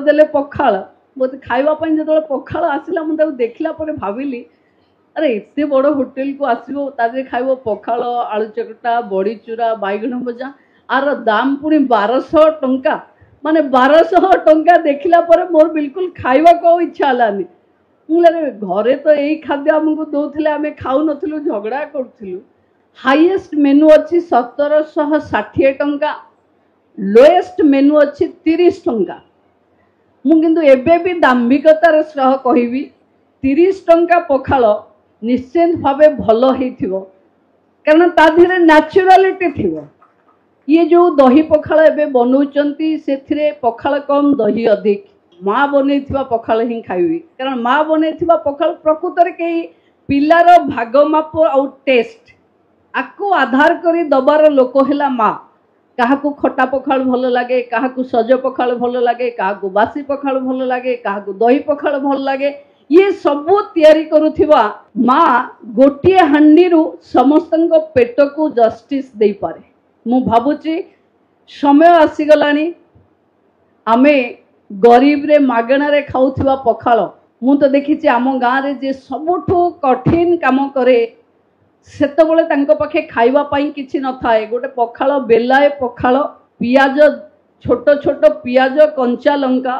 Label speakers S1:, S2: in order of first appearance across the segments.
S1: କରିଦେଲେ ପଖାଳ। ମୋତେ ଖାଇବା ପାଇଁ ଯେତେବେଳେ ପଖାଳ ଆସିଲା ମୁଁ ତାକୁ ଦେଖିଲା ପରେ ଭାବିଲି अरे एते बड़ होटेल को आसो तादे खाइब पखाल आलू चकटा बड़ी चूरा बैगण भजा आर दाम पुणी 1200 टंका माने 1200 टंका देखला पर मोर बिल्कुल खाइबा को इच्छा हलानी। मुझे घरे तो यही खाद्य आमको दौले आम खाऊ नथिलु झगड़ा करूँ। हाईएस्ट मेनू अच्छी 1760 टंका लोएस्ट मेनू अच्छी 30 टंका। मुझे एबे भी दाम्भिकतार सह कहबी 30 टंका पखाल निश्चित भाव भल हो कारण ता धीरे नेचुरालिटी थी। ये जो दही पखाल एबे बनौचंती से पखाल कम दही अधिक माँ बन पखाल ही खाइबी कारण माँ बन पखाल प्रकृत में कई पिलार भागमाप आउ टेस्ट आपको आधार करी दबार लोक है माँ। क्या खटा पखाल भल लगे क्या सज पखाल भल लगे क्या बासी पखाल भल लगे क्या दही पखाल भल लगे ये सबू तैयारी करुथिबा माँ गोटे हांडी समस्त पेट को जस्टिस दे पारे। मु भावुची समय आसीगलानी आमे गरीब रे मागणार खाऊथिबा पखाल। मु तो देखी आम गाँव रे जे सबुठु कठिन काम करे सेतबेले तांको पाखे खाइबा पई किछि न थाए। गोटे पखाल बेलाए पखाल पियाज छोट छोट पियाज कंचा लंका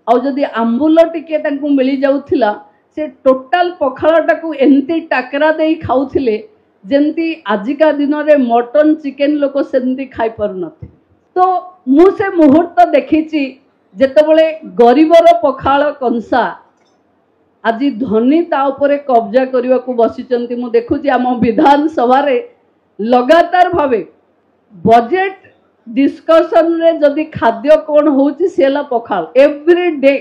S1: आउ जदि आंबुल टिके तांको मिली जाउथिला से टोटाल पखालटा को एंती टाकरा देई खाउथिले जेंती आजिका दिन रे मटन चिकेन लोक सेंती खाई पारु नथे। तो मु से मुहूर्त देखिछि जेतेबेले गरीबर पखाल कंसा आज धनी ता उपरे कब्जा करने को बसिचंती। मु देखुची आम विधानसभा रे लगातार भावे बजेट डिस्कशन रे जदि खाद्य कौन होउची सेला पखाल एवरी डे